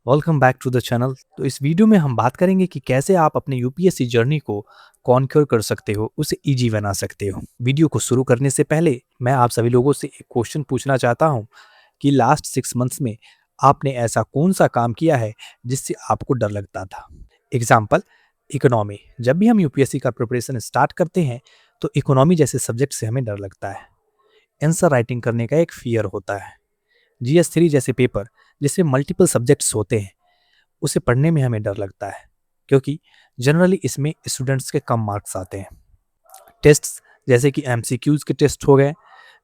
Welcome back to the channel. तो इस video में हम बात करेंगे कि कैसे आप अपने यूपीएससी जर्नी को कॉन्क्योर कर सकते हो, उसे इजी बना सकते हो। वीडियो को शुरू करने से पहले मैं आप सभी लोगों से एक क्वेश्चन पूछना चाहता हूं कि लास्ट 6 मंथ्स में आपने ऐसा कौन सा काम किया है जिससे आपको डर लगता था। Example, economy. जब भी हम यूपीएससी का प्रिपरेशन स्टार्ट करते हैं तो इकोनॉमी जैसे सब्जेक्ट से हमें डर लगता है। आंसर राइटिंग करने का एक फियर होता है। जीएस 3 जैसे पेपर जिसमें मल्टीपल सब्जेक्ट्स होते हैं, उसे पढ़ने में हमें डर लगता है क्योंकि जनरली इसमें स्टूडेंट्स के कम मार्क्स आते हैं। टेस्ट्स जैसे कि एमसीक्यूज के टेस्ट हो गए,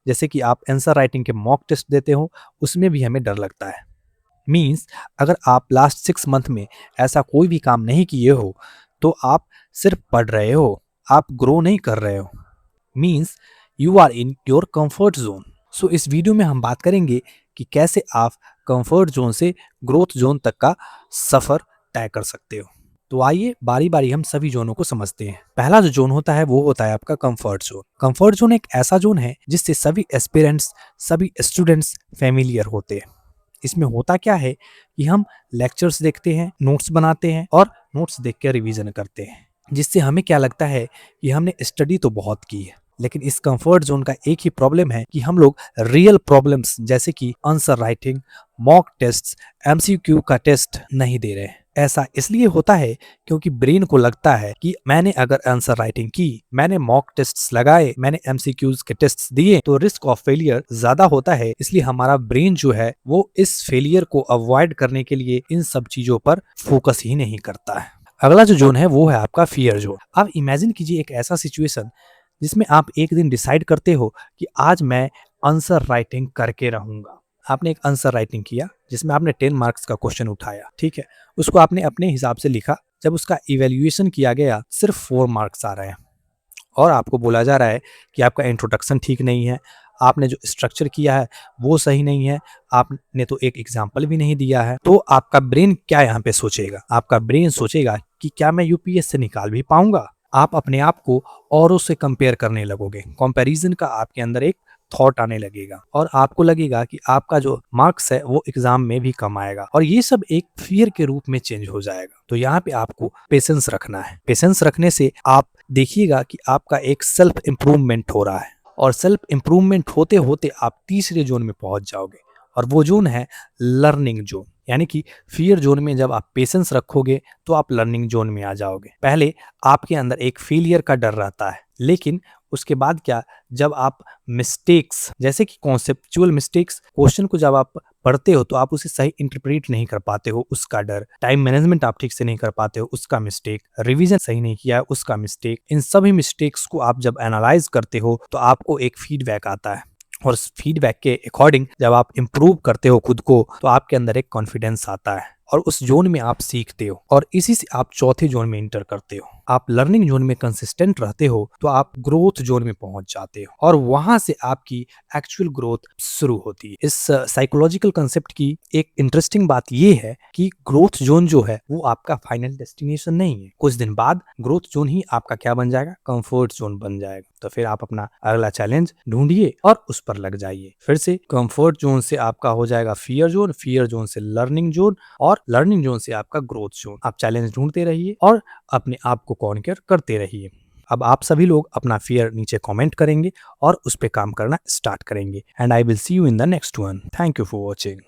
जैसे कि आप आंसर राइटिंग के मॉक टेस्ट देते हो, उसमें भी हमें डर लगता है। मीन्स अगर आप लास्ट 6 मंथ में ऐसा कोई भी काम नहीं किए हो तो आप सिर्फ पढ़ रहे हो, आप ग्रो नहीं कर रहे हो। Means you are in your comfort zone. So इस वीडियो में हम बात करेंगे कि कैसे आप कंफर्ट जोन से ग्रोथ जोन तक का सफर तय कर सकते हो। तो आइए बारी बारी हम सभी जोनों को समझते हैं। पहला जो जोन होता है वो होता है आपका कंफर्ट जोन। कंफर्ट जोन एक ऐसा जोन है जिससे सभी एस्पिरेंट्स, सभी स्टूडेंट्स फेमिलियर होते हैं। इसमें होता क्या है कि हम लेक्चर्स देखते हैं, नोट्स बनाते हैं और नोट्स देख कर रिवीजन करते हैं, जिससे हमें क्या लगता है कि हमने स्टडी तो बहुत की है। लेकिन इस कंफर्ट जोन का एक ही प्रॉब्लम है कि हम लोग रियल प्रॉब्लम्स जैसे कि answer writing, mock test, MCQ का टेस्ट नहीं दे रहे हैं। ऐसा इसलिए होता है क्योंकि ब्रेन को लगता है कि मैंने अगर आंसर राइटिंग की, मैंने मॉक टेस्ट्स लगाए, मैंने एमसीक्यूज के टेस्ट्स दिए तो रिस्क ऑफ फेलियर ज्यादा होता है। इसलिए हमारा ब्रेन जो है वो इस फेलियर को अवॉइड करने के लिए इन सब चीजों पर फोकस ही नहीं करता है। अगला जो जोन है वो है आपका फियर जोन। आप इमेजिन कीजिए एक ऐसा सिचुएशन जिसमें आप एक दिन डिसाइड करते हो कि आज मैं आंसर राइटिंग करके रहूंगा। आपने एक आंसर राइटिंग किया जिसमें आपने 10 मार्क्स का क्वेश्चन उठाया, ठीक है, उसको आपने अपने हिसाब से लिखा। जब उसका इवेल्युएशन किया गया सिर्फ 4 मार्क्स आ रहे हैं और आपको बोला जा रहा है कि आपका इंट्रोडक्शन ठीक नहीं है, आपने जो स्ट्रक्चर किया है वो सही नहीं है, आपने तो एक एग्जाम्पल भी नहीं दिया है। तो आपका ब्रेन क्या यहाँ पे सोचेगा? आपका ब्रेन सोचेगा कि क्या मैं यूपीएस से निकाल भी पाऊंगा। आप अपने आप को औरों से कंपेयर करने लगोगे। कंपैरिजन का आपके अंदर एक थॉट आने लगेगा और आपको लगेगा कि आपका जो मार्क्स है वो एग्जाम में भी कम आएगा और ये सब एक फियर के रूप में चेंज हो जाएगा। तो यहाँ पे आपको पेशेंस रखना है। पेशेंस रखने से आप देखिएगा कि आपका एक सेल्फ इम्प्रूवमेंट हो रहा है और सेल्फ इम्प्रूवमेंट होते होते आप तीसरे जोन में पहुंच जाओगे और वो जोन है लर्निंग जोन। यानी कि फियर जोन में जब आप पेशेंस रखोगे तो आप लर्निंग जोन में आ जाओगे। पहले आपके अंदर एक फेलियर का डर रहता है, लेकिन उसके बाद क्या, जब आप मिस्टेक्स जैसे कि कॉन्सेप्चुअल मिस्टेक्स, क्वेश्चन को जब आप पढ़ते हो तो आप उसे सही इंटरप्रेट नहीं कर पाते हो, उसका डर, टाइम मैनेजमेंट आप ठीक से नहीं कर पाते हो, उसका मिस्टेक, रिवीजन सही नहीं किया है, उसका मिस्टेक, इन सभी मिस्टेक्स को आप जब एनालाइज करते हो तो आपको एक फीडबैक आता है और उस फीडबैक के अकॉर्डिंग जब आप इम्प्रूव करते हो खुद को तो आपके अंदर एक कॉन्फिडेंस आता है और उस जोन में आप सीखते हो और इसी से आप चौथे जोन में इंटर करते हो। आप लर्निंग जोन में कंसिस्टेंट रहते हो तो आप ग्रोथ जोन में पहुंच जाते हो और वहां से आपकी एक्चुअल ग्रोथ शुरू होती है। इस साइकोलॉजिकल कंसेप्ट की एक इंटरेस्टिंग बात यह है कि ग्रोथ जोन जो है वो आपका फाइनल डेस्टिनेशन नहीं है। कुछ दिन बाद ग्रोथ जोन ही आपका क्या बन जाएगा? कंफर्ट जोन बन जाएगा। तो फिर आप अपना अगला चैलेंज ढूंढिए और उस पर लग जाइए। फिर से कंफर्ट जोन से आपका हो जाएगा फियर जोन, फियर जोन से लर्निंग जोन और लर्निंग जोन से आपका ग्रोथ जोन। आप चैलेंज ढूंढते रहिए और अपने आप को कॉन्कर करते रहिए। अब आप सभी लोग अपना फियर नीचे कमेंट करेंगे और उस पे काम करना स्टार्ट करेंगे। And I will see you in the next one. Thank you for watching.